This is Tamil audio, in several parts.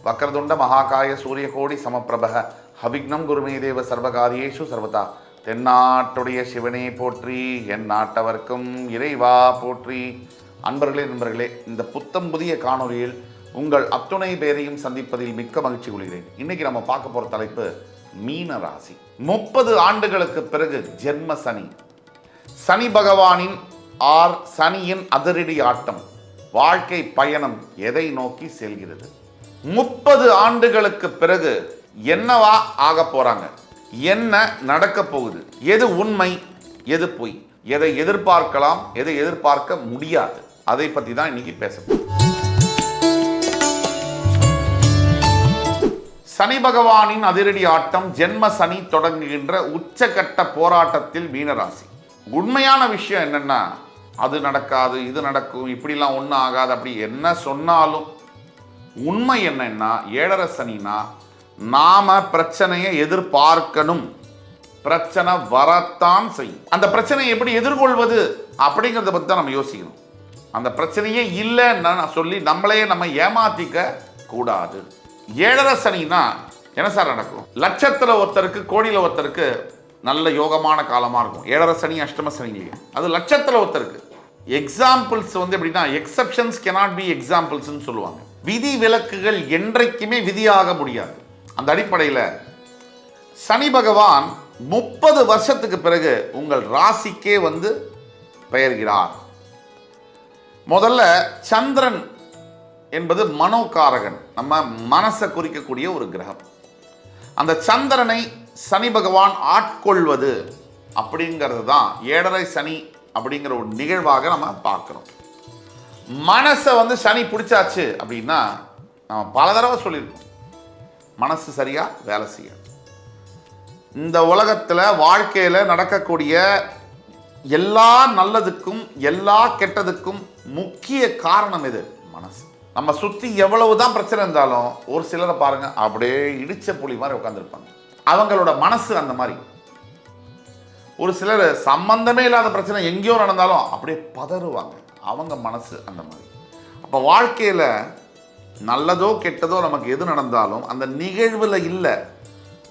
வக்ரதுண்ட மகாகாய சூரியகோடி சமப்பிரப ஹவிக்னம் குருமே தேவ சர்வகாரியேஷு சர்வதா. தென்னாட்டுடைய சிவனே போற்றி, என் நாட்டவர்க்கும் இறைவா போற்றி. அன்பர்களே நண்பர்களே, இந்த புத்தம் புதிய காணொலியில் உங்கள் அத்துணை பேரையும் சந்திப்பதில் மிக்க மகிழ்ச்சி கொள்கிறேன். இன்னைக்கு நம்ம பார்க்க போகிற தலைப்பு மீன ராசி. 30 ஆண்டுகளுக்கு பிறகு ஜென்ம சனி, சனி பகவானின் சனியின் அதிரடி ஆட்டம், வாழ்க்கை பயணம் எதை நோக்கி செல்கிறது? 30 ஆண்டுகளுக்கு பிறகு என்னவா ஆக போறாங்க, என்ன நடக்க போகுது, எது உண்மை எது பொய், எதை எதிர்பார்க்கலாம் எதை எதிர்பார்க்க முடியாது, அதை பத்தி தான் இன்னைக்கு பேசணும். சனி பகவானின் அதிரடி ஆட்டம், ஜென்ம சனி தொடங்குகின்ற உச்சகட்ட போராட்டத்தில் மீனராசி. உண்மையான விஷயம் என்னன்னா, அது நடக்காது இது நடக்கும் இப்படிலாம் ஒன்றும் ஆகாது அப்படி என்ன சொன்னாலும் உண்மை என்னன்னா, 7.5 சனினா நாம பிரச்சனையை எதிர்பார்க்கணும். பிரச்சனை வரத்தான் செய்யும். அந்த பிரச்சனையை எப்படி எதிர்கொள்வது அப்படிங்கிறத பற்றி தான் நம்ம யோசிக்கணும். அந்த பிரச்சனையே இல்லைன்னு சொல்லி நம்ம ஏமாத்திக்க கூடாது. 7.5 சனினா என்ன சார் நடக்கும்? லட்சத்தில் ஒருத்தருக்கு கோடியில் ஒருத்தருக்கு நல்ல யோகமான காலமாக இருக்கும். 7.5 சனி அஷ்டம சனிலேயே அது லட்சத்தில் ஒருத்தருக்கு. எக்ஸாம்பிள்ஸ் எப்படின்னா, எக்ஸப்ஷன்ஸ் கெனாட் பி எக்ஸாம்பிள்ஸ்ன்னு சொல்லுவாங்க. விதி விலக்குகள் என்றைக்குமே விதியாக முடியாது. அந்த அடிப்படையில் சனி பகவான் 30 வருஷத்துக்கு பிறகு உங்கள் ராசிக்கே பெயர்கிறார். முதல்ல சந்திரன் என்பது மனோகாரகன், நம்ம மனசை குறிக்கக்கூடிய ஒரு கிரகம். அந்த சந்திரனை சனி பகவான் ஆட்கொள்வது அப்படிங்கிறது தான் 7.5 சனி அப்படிங்கிற ஒரு நிகழ்வாக நம்ம பார்க்கிறோம். மனசை சனி பிடிச்சாச்சு அப்படின்னா, நம்ம பல தடவை சொல்லியிருக்கோம், மனசு சரியா வேலை செய்ய. இந்த உலகத்தில் வாழ்க்கையில் நடக்கக்கூடிய எல்லா நல்லதுக்கும் எல்லா கெட்டதுக்கும் முக்கிய காரணம் எது? மனசு. நம்ம சுற்றி எவ்வளவுதான் பிரச்சனை இருந்தாலும் ஒரு சிலரை பாருங்க, அப்படியே இடிச்ச புலி மாதிரி உட்காந்துருப்பாங்க. அவங்களோட மனசு அந்த மாதிரி. ஒரு சிலர் சம்பந்தமே இல்லாத பிரச்சனை எங்கேயோ நடந்தாலும் அப்படியே பதறுவாங்க. அவங்க மனசு அந்த மாதிரி. அப்போ வாழ்க்கையில் நல்லதோ கெட்டதோ நமக்கு எது நடந்தாலும் அந்த நிகழ்வில் இல்லை,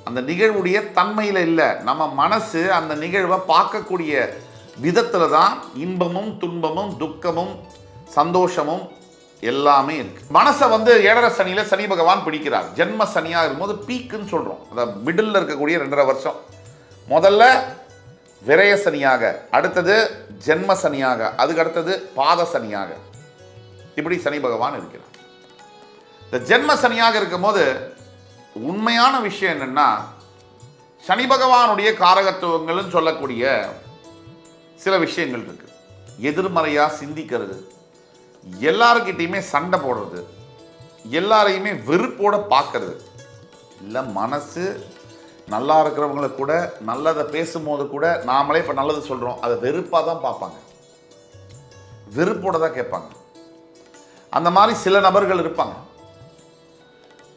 அந்த நிகழ்வுடைய தன்மையில் இல்லை. நம்ம மனசு அந்த நிகழ்வை பார்க்கக்கூடிய விதத்தில் தான் இன்பமும் துன்பமும் துக்கமும் சந்தோஷமும் எல்லாமே இருக்கு. மனசை 7.5 சனியில் சனி பகவான் பிடிக்கிறார். ஜென்ம சனியாக இருக்கும்போது பீக்குன்னு சொல்கிறோம். அதாவது மிடில் இருக்கக்கூடிய 2.5 வருஷம். முதல்ல விரய சனியாக, அடுத்தது ஜென்ம சனியாக, அதுக்கு அடுத்தது பாத சனியாக, இப்படி சனி பகவான் இருக்கிறார். இந்த ஜென்ம சனியாக இருக்கும்போது உண்மையான விஷயம் என்னன்னா, சனி பகவானுடைய காரகத்துவங்கள்னு சொல்லக்கூடிய சில விஷயங்கள் இருக்கு. எதிர்மறையா சிந்திக்கிறது, எல்லாருக்கிட்டையுமே சண்டை போடுறது, எல்லாரையுமே வெறுப்போட பார்க்கறது, இல்லை மனசு நல்லா இருக்கிறவங்களை கூட நல்லதை பேசும்போது கூட நாமளே இப்போ நல்லது சொல்கிறோம், அதை வெறுப்பாக தான் பார்ப்பாங்க, வெறுப்போட தான் கேட்பாங்க. அந்த மாதிரி சில நபர்கள் இருப்பாங்க.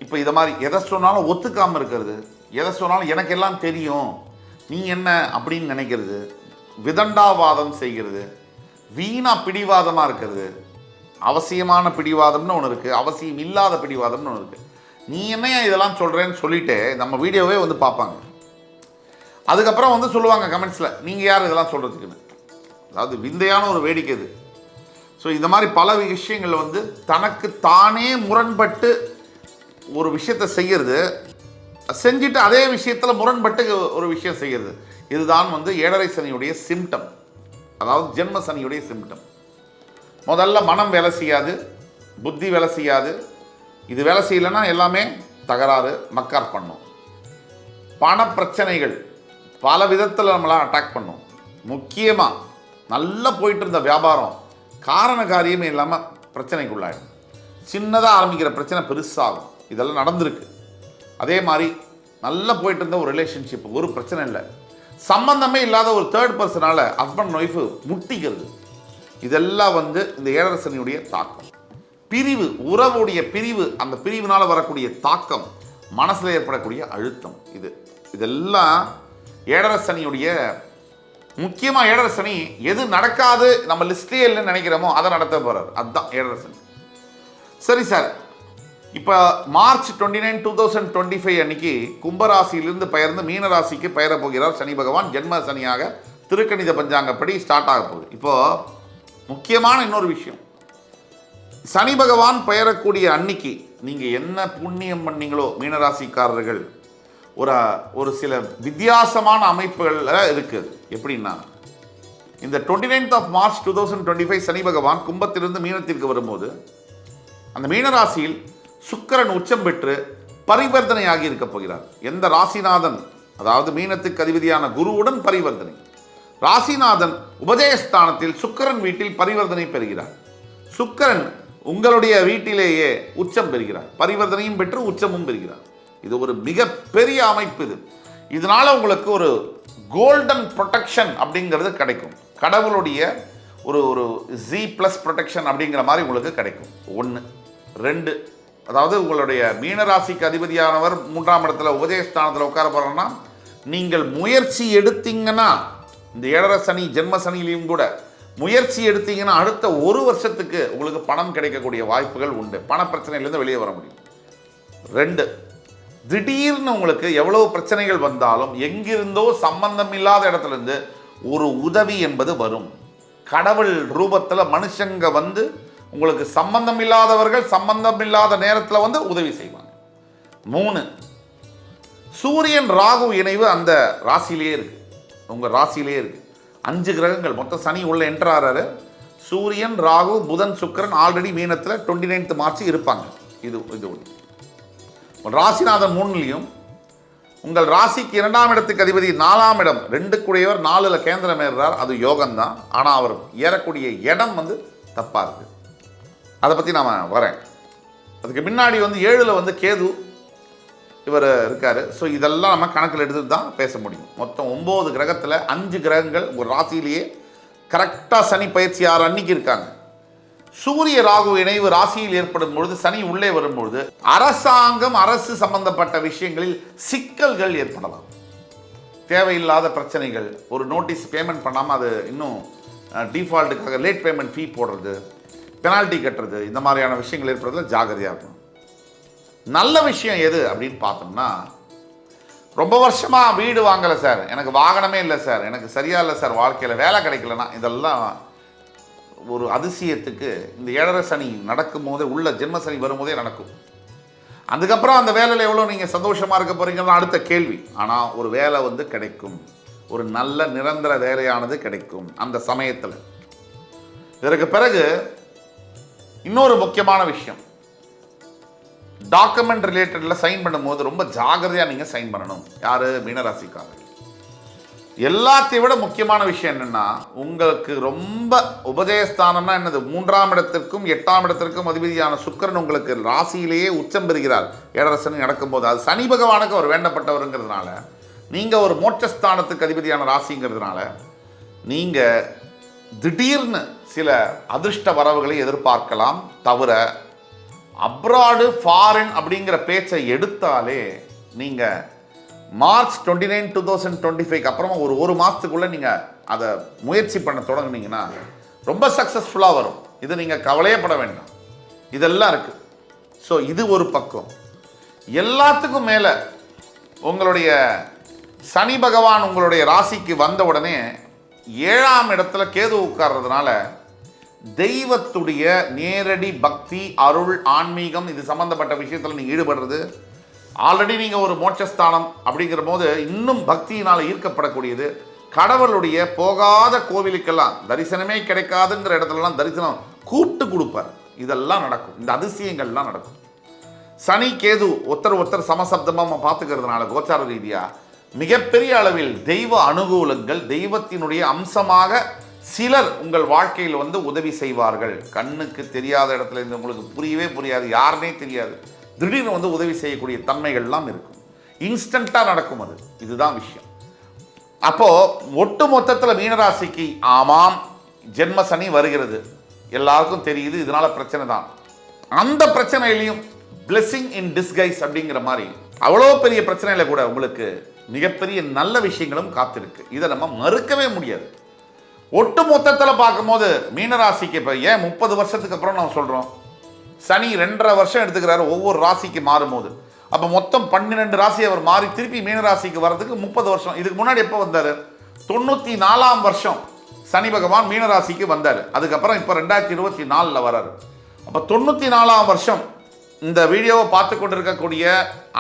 இப்போ இதை மாதிரி எதை சொன்னாலும் ஒத்துக்காமல் இருக்கிறது, எதை சொன்னாலும் எனக்கு எல்லாம் தெரியும் நீ என்ன அப்படின்னு நினைக்கிறது, விதண்டாவாதம் செய்கிறது, வீணா பிடிவாதமாக இருக்கிறது. அவசியமான பிடிவாதம்னு ஒன்று இருக்குது, அவசியம் இல்லாத பிடிவாதம்னு ஒன்று இருக்குது. நீ என்னையா இதெல்லாம் சொல்கிறேன்னு சொல்லிட்டு நம்ம வீடியோவே பார்ப்பாங்க. அதுக்கப்புறம் சொல்லுவாங்க கமெண்ட்ஸில், நீங்கள் யார் இதெல்லாம் சொல்கிறதுக்குன்னு. அதாவது விந்தையான ஒரு வேடிக்கை இது. ஸோ இந்த மாதிரி பல விஷயங்கள் தனக்கு தானே முரண்பட்டு ஒரு விஷயத்தை செய்கிறது, செஞ்சுட்டு அதே விஷயத்தில் முரண்பட்டு ஒரு விஷயம் செய்கிறது. இதுதான் 7.5 சனியுடைய சிம்டம், அதாவது ஜென்ம சனியுடைய சிம்டம். முதல்ல மனம் வேலை செய்யாது, புத்தி வேலை செய்யாது. இது வேலை செய்யலைன்னா எல்லாமே தகராறு, மக்கார் பண்ணும். பண பிரச்சனைகள் பல விதத்தில் நம்மளாம் அட்டாக் பண்ணும். முக்கியமாக நல்லா போயிட்டு இருந்த வியாபாரம் காரண காரியமே இல்லாமல் பிரச்சனைக்குள்ளாயிடும். சின்னதாக ஆரம்பிக்கிற பிரச்சனை பெருசாகும். இதெல்லாம் நடந்திருக்கு. அதே மாதிரி நல்லா போயிட்டு இருந்த ஒரு ரிலேஷன்ஷிப், ஒரு பிரச்சனை இல்லை, சம்பந்தமே இல்லாத ஒரு தேர்ட் பர்சனால் ஹஸ்பண்ட் ஒய்ஃபு முட்டிக்கிறது. இதெல்லாம் இந்த 7.5 சனியுடைய தாக்கம். பிரிவு, உறவுடைய பிரிவு, அந்த பிரிவினால் வரக்கூடிய தாக்கம், மனசில் ஏற்படக்கூடிய அழுத்தம், இதெல்லாம் 7.5 சனியுடைய முக்கியமாக. 7.5 சனி எது நடக்காது நம்ம லிஸ்ட்லேயே இல்லைன்னு நினைக்கிறோமோ அதை நடத்த போகிறார். அதுதான் 7.5 சனி. சரி சார், இப்போ மார்ச் 29, 2025 அன்னைக்கு கும்பராசியிலிருந்து பெயர்ந்து மீனராசிக்கு பெயர போகிறார் சனி பகவான். ஜென்ம சனியாக திருக்கணித பஞ்சாங்கப்படி ஸ்டார்ட் ஆக போகுது. இப்போ முக்கியமான இன்னொரு விஷயம், சனி பகவான் பெயரக்கூடிய அன்னைக்கு நீங்கள் என்ன புண்ணியம் பண்ணீங்களோ மீனராசிக்காரர்கள், ஒரு சில வித்தியாசமான அமைப்புகள் இருக்குது. எப்படின்னா, இந்த 29th March 2025 சனி பகவான் கும்பத்திலிருந்து மீனத்திற்கு வரும்போது அந்த மீனராசியில் சுக்கிரன் உச்சம் பெற்று பரிவர்த்தனையாகி இருக்க போகிறார். எந்த ராசிநாதன், அதாவது மீனத்துக்கு அதிபதியான குருவுடன் பரிவர்த்தனை. ராசிநாதன் உபஜயஸ்தானத்தில் சுக்கிரன் வீட்டில் பரிவர்த்தனை பெறுகிறார். சுக்கிரன் உங்களுடைய வீட்டிலேயே உச்சம் பெறுகிறார். பரிவர்த்தனையும் பெற்று உச்சமும் பெறுகிறார். இது ஒரு மிகப்பெரிய அமைப்பு. இதனால உங்களுக்கு ஒரு கோல்டன் ப்ரொடெக்ஷன் அப்படிங்கிறது கிடைக்கும். கடவுளுடைய ஒரு Z+ ப்ரொடெக்ஷன் அப்படிங்கிற மாதிரி உங்களுக்கு கிடைக்கும். 1, 2, அதாவது உங்களுடைய மீனராசிக்கு அதிபதியானவர் 3ஆம் இடத்துல உபஜயஸ்தானத்தில் உட்கார போறோம்னா, நீங்கள் முயற்சி எடுத்தீங்கன்னா, இந்த 7.5 சனி ஜென்ம சனியிலையும் கூட முயற்சி எடுத்தீங்கன்னா அடுத்த 1 வருஷத்துக்கு உங்களுக்கு பணம் கிடைக்கக்கூடிய வாய்ப்புகள் உண்டு. பண பிரச்சனையிலேருந்து வெளியே வர முடியும். 2, திடீர்னு உங்களுக்கு எவ்வளவு பிரச்சனைகள் வந்தாலும் எங்கிருந்தோ சம்பந்தம் இல்லாத இடத்துல இருந்து ஒரு உதவி என்பது வரும். கடவுள் ரூபத்தில் மனுஷங்க வந்து உங்களுக்கு சம்பந்தம் இல்லாதவர்கள் சம்பந்தம் இல்லாத நேரத்தில் வந்து உதவி செய்வாங்க. 3, சூரியன் ராகு இணைவு அந்த ராசியிலேயே இருக்கு, உங்க ராசியிலேயே இருக்கு. 5 கிரகங்கள் மொத்தம். சனி உள்ள என்டர் ஆறாரு. சூரியன், ராகு, புதன், சுக்கிரன் ஆல்ரெடி மீனத்தில் 29th March இருப்பாங்க. இது ஒன்று. ராசிநாதன் 3லையும் உங்கள் ராசிக்கு 2ஆம் இடத்துக்கு அதிபதி 4ஆம் இடம் 2 கூடையவர் 4ல் கேந்திரம் ஏறுறார். அது யோகம்தான். ஆனால் அவர் ஏறக்கூடிய இடம் வந்து தப்பாக இருக்கு. அதை பற்றி நான் வரேன். அதுக்கு முன்னாடி வந்து 7ல் வந்து கேது இவர் இருக்காரு. ஸோ இதெல்லாம் நம்ம கணக்கில் எடுத்துட்டு தான் பேச முடியும். மொத்தம் 9 கிரகத்தில் 5 கிரகங்கள் ஒரு ராசியிலேயே கரெக்டாக சனி பயிற்சி 6 அன்னைக்கு இருக்காங்க. சூரிய ராகு இணைவு ராசியில் ஏற்படும் பொழுது, சனி உள்ளே வரும்பொழுது அரசாங்கம், அரசு சம்பந்தப்பட்ட விஷயங்களில் சிக்கல்கள் ஏற்படலாம். தேவையில்லாத பிரச்சனைகள், ஒரு நோட்டீஸ் பேமெண்ட் பண்ணாமல் அது இன்னும் டிஃபால்ட்டுக்காக லேட் பேமெண்ட் ஃபீ போடுறது, பெனால்ட்டி கட்டுறது, இந்த மாதிரியான விஷயங்கள் ஏற்படுறதுல ஜாகிரதையாக இருக்கணும். நல்ல விஷயம் எது அப்படின்னு பார்த்தோம்னா, ரொம்ப வருஷமாக வீடு வாங்கலை சார், எனக்கு வாகனமே இல்லை சார், எனக்கு சரியா இல்லை சார், வாழ்க்கையில் வேலை கிடைக்கலன்னா, இதெல்லாம் ஒரு அதிசயத்துக்கு இந்த 7.5 சனி நடக்கும் போதே, உள்ள ஜென்ம சனி வரும்போதே நடக்கும். அதுக்கப்புறம் அந்த வேலையில் எவ்வளோ நீங்கள் சந்தோஷமாக இருக்க போகிறீங்கன்னு அடுத்த கேள்வி. ஆனால் ஒரு வேலை வந்து கிடைக்கும், ஒரு நல்ல நிரந்தர வேலையானது கிடைக்கும் அந்த சமயத்தில். இதற்கு பிறகு இன்னொரு முக்கியமான விஷயம், டாக்குமெண்ட் ரிலேட்டடில் சைன் பண்ணும்போது ரொம்ப ஜாகிரதையாக நீங்கள் சைன் பண்ணணும். யார்? மீனராசிக்காரர்கள். எல்லாத்தையும் விட முக்கியமான விஷயம் என்னென்னா, உங்களுக்கு ரொம்ப உபஜயஸ்தானம்னா என்னது, 3ஆம் இடத்திற்கும் 8ஆம் இடத்திற்கும் அதிபதியான சுக்கிரன் உங்களுக்கு ராசியிலேயே உச்சம் பெறுகிறார் 7.5 சனி நடக்கும்போது. அது சனி பகவானுக்கு அவர் வேண்டப்பட்டவருங்கிறதுனால, நீங்கள் ஒரு மோட்சஸ்தானத்துக்கு அதிபதியான ராசிங்கிறதுனால நீங்கள் திடீர்னு சில அதிர்ஷ்ட வரவுகளை எதிர்பார்க்கலாம். தவிர அப்ராடு, ஃபாரின் அப்படிங்கிற பேச்சை எடுத்தாலே நீங்கள் மார்ச் 29, 2025 அப்புறமா ஒரு மாதத்துக்குள்ளே நீங்கள் அதை முயற்சி பண்ண தொடங்குனீங்கன்னா ரொம்ப சக்ஸஸ்ஃபுல்லாக வரும். இது நீங்கள் கவலையே பட வேண்டாம். இதெல்லாம் இருக்குது. ஸோ இது ஒரு பக்கம். எல்லாத்துக்கும் மேலே உங்களுடைய சனி பகவான் உங்களுடைய ராசிக்கு வந்த உடனே 7ஆம் இடத்துல கேது உட்கார்றதுனால தெய்வத்துடைய நேரடி பக்தி, அருள், ஆன்மீகம் இது சம்பந்தப்பட்ட விஷயத்தில் நீங்கள் ஈடுபடுறது, ஆல்ரெடி நீங்கள் ஒரு மோட்சஸ்தானம் அப்படிங்கிற போது இன்னும் பக்தியினால் ஈர்க்கப்படக்கூடியது. கடவுளுடைய போகாத கோவிலுக்கெல்லாம் தரிசனமே கிடைக்காதுங்கிற இடத்துலலாம் தரிசனம் கூப்பிட்டு கொடுப்பார். இதெல்லாம் நடக்கும். இந்த அதிசயங்கள்லாம் நடக்கும். சனி கேது ஒருத்தர் சமசப்தமாக பார்த்துக்கிறதுனால கோச்சார ரீதியாக மிகப்பெரிய அளவில் தெய்வ அனுகூலங்கள், தெய்வத்தினுடைய அம்சமாக சிலர் உங்கள் வாழ்க்கையில் வந்து உதவி செய்வார்கள். கண்ணுக்கு தெரியாத இடத்துல இருந்து உங்களுக்கு புரியவே புரியாது, யாருனே தெரியாது, திடீர்னு வந்து உதவி செய்யக்கூடிய தன்மைகள்லாம் இருக்கும். இன்ஸ்டண்ட்டாக நடக்கும். அது இதுதான் விஷயம். அப்போது ஒட்டு மொத்தத்தில் மீனராசிக்கு ஆமாம் ஜென்ம சனி வருகிறது, எல்லாருக்கும் தெரியுது, இதனால் பிரச்சனை தான். அந்த பிரச்சனையிலையும் பிளெஸிங் இன் டிஸ்கைஸ் அப்படிங்கிற மாதிரி அவ்வளோ பெரிய பிரச்சனையில் கூட உங்களுக்கு மிகப்பெரிய நல்ல விஷயங்களும் காத்திருக்கு. இதை நம்ம மறுக்கவே முடியாது. ஒட்டு மொத்தத்தில் பார்க்கும்போது மீனராசிக்கு இப்போ ஏன் 30 வருஷத்துக்கு அப்புறம் நம்ம சொல்கிறோம், சனி 2.5 வருஷம் எடுத்துக்கிறாரு ஒவ்வொரு ராசிக்கு மாறும்போது. அப்போ மொத்தம் 12 ராசி அவர் மாறி திருப்பி மீன ராசிக்கு வர்றதுக்கு 30 வருஷம். இதுக்கு முன்னாடி எப்போ வந்தார்? 94ஆம் வருஷம் சனி பகவான் மீன ராசிக்கு வந்தார். அதுக்கப்புறம் இப்போ 2024 வர்றாரு. அப்போ 94ஆம் வருஷம் இந்த வீடியோவை பார்த்து கொண்டிருக்கக்கூடிய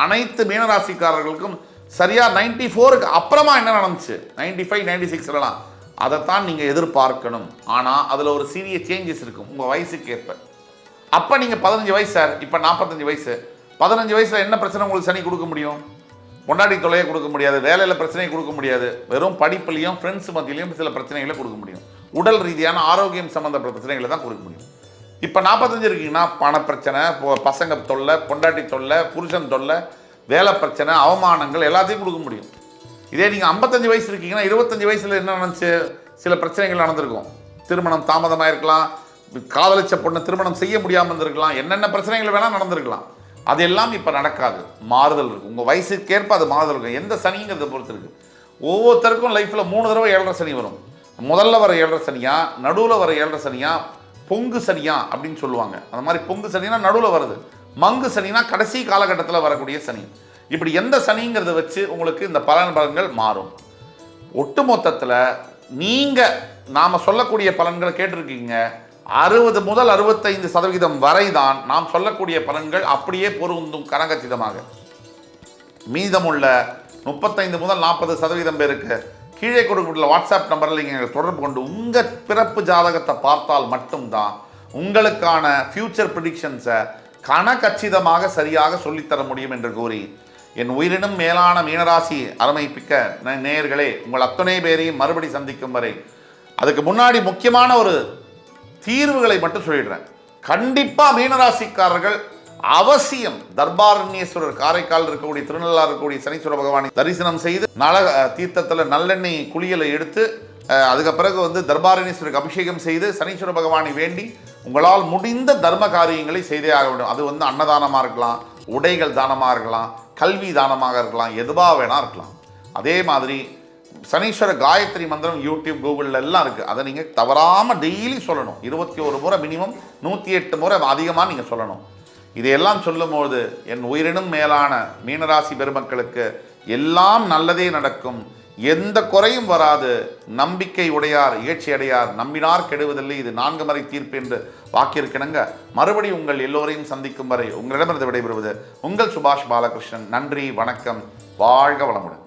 அனைத்து மீனராசிக்காரர்களுக்கும் சரியா 94க்கு அப்புறமா என்ன நடந்துச்சு, 95 96லலாம் அதைத்தான் நீங்கள் எதிர்பார்க்கணும். ஆனால் அதில் ஒரு சீரிய சேஞ்சஸ் இருக்கும் உங்கள் வயசுக்கு ஏற்ப. அப்போ நீங்கள் 15 வயசு சார், இப்போ 45 வயசு. 15 வயசில் என்ன பிரச்சனை உங்களுக்கு சனி கொடுக்க முடியும்? கொண்டாடி தொலையை கொடுக்க முடியாது, வேலையில் பிரச்சனையை கொடுக்க முடியாது, வெறும் படிப்புலையும் ஃப்ரெண்ட்ஸ் மத்தியிலையும் சில பிரச்சனைகளை கொடுக்க முடியும். உடல் ரீதியான ஆரோக்கியம் சம்மந்தப்பட்ட பிரச்சனைகளை தான் கொடுக்க முடியும். இப்போ 45 இருக்கீங்கன்னா பணப்பிரச்சனை, பசங்க தொல்லை, பொண்டாட்டி தொல்லை, புருஷன் தொல்லை, வேலை பிரச்சனை, அவமானங்கள் எல்லாத்தையும் கொடுக்க முடியும். இதே நீங்கள் 55 வயசு இருக்கீங்கன்னா 25 வயசில் என்ன நடந்துச்சு, சில பிரச்சனைகள் நடந்திருக்கும். திருமணம் தாமதமாக இருக்கலாம், காதலிச்ச பொண்ணு திருமணம் செய்ய முடியாமல் இருந்திருக்கலாம், என்னென்ன பிரச்சனைகள் வேணால் நடந்திருக்கலாம். அதெல்லாம் இப்போ நடக்காது, மாறுதல் இருக்குது. உங்கள் வயசுக்கேற்ப அது மாறுதல் இருக்கும். எந்த சனிங்கிறத பொறுத்து இருக்குது. ஒவ்வொருத்தருக்கும் லைஃப்பில் 3 தடவை 7.5 சனி வரும். முதல்ல வர 7.5 சனியா, நடுவில் வர 7.5 சனியா, பொங்கு சனியா அப்படின்னு சொல்லுவாங்க. அந்த மாதிரி பொங்கு சனினா நடுவில் வருது, மங்கு சனினா கடைசி காலகட்டத்தில் வரக்கூடிய சனி. இப்படி எந்த சனிங்கிறத வச்சு உங்களுக்கு இந்த பலன்கள் மாறும். ஒட்டு மொத்தத்தில் நீங்கள் நாம் சொல்லக்கூடிய பலன்களை கேட்டிருக்கீங்க. 60 முதல் 65% வரை தான் நாம் சொல்லக்கூடிய பலன்கள் அப்படியே பொருந்தும் கனகச்சிதமாக. மீதமுள்ள 35 முதல் 40% பேருக்கு கீழே கொடுக்கப்பட்டுள்ள வாட்ஸ்அப் நம்பரில் நீங்கள் தொடர்பு கொண்டு உங்கள் பிறப்பு ஜாதகத்தை பார்த்தால் மட்டும்தான் உங்களுக்கான ஃபியூச்சர் ப்ரிடிக்ஷன்ஸை கனகச்சிதமாக சரியாக சொல்லித்தர முடியும் என்று கூறி, என் உயிரினும் மேலான மீனராசி அருமைப்பிக்க நேயர்களே, உங்கள் அத்தனை பேரையும் மறுபடி சந்திக்கும் வரை அதுக்கு முன்னாடி முக்கியமான ஒரு தீர்வுகளை மட்டும் சொல்லிடுறேன். கண்டிப்பாக மீனராசிக்காரர்கள் அவசியம் தர்பாரண்யேஸ்வரர் காரைக்கால் இருக்கக்கூடிய திருநள்ளாறு இருக்கக்கூடிய சனீஸ்வர பகவானை தரிசனம் செய்து நல தீர்த்தத்தில் நல்லெண்ணெய் குளியலை எடுத்து அதுக்கு பிறகு தர்பாரண்யேஸ்வருக்கு அபிஷேகம் செய்து சனீஸ்வர பகவானை வேண்டி உங்களால் முடிந்த தர்ம காரியங்களை செய்தே ஆக வேண்டும். அது அன்னதானமாக இருக்கலாம், உடைகள் தானமாக இருக்கலாம், கல்வி தானமாக இருக்கலாம், எதுவாக வேணா இருக்கலாம். அதே மாதிரி சனீஸ்வர காயத்ரி மந்திரம் யூடியூப் கூகுளில் எல்லாம் இருக்குது. அதை நீங்கள் தவறாமல் டெய்லி சொல்லணும். 21 முறை மினிமம், 108 முறை அதிகமாக நீங்கள் சொல்லணும். இதையெல்லாம் சொல்லும்போது என் உயிரினும் மேலான மீனராசி பெருமக்களுக்கு எல்லாம் நல்லதே நடக்கும், எந்த குறையும் வராது, நம்பிக்கை உடையார் இகழ்ச்சி அடையார், நம்பினார் கெடுவதில்லை, இது 4 முறை தீர்ப்பு என்று வாக்கியிருக்கணுங்க. மறுபடியும் உங்கள் எல்லோரையும் சந்திக்கும் வரை உங்களிடமிருந்து விடைபெறுவது உங்கள் சுபாஷ் பாலகிருஷ்ணன். நன்றி, வணக்கம், வாழ்க வளமுடன்.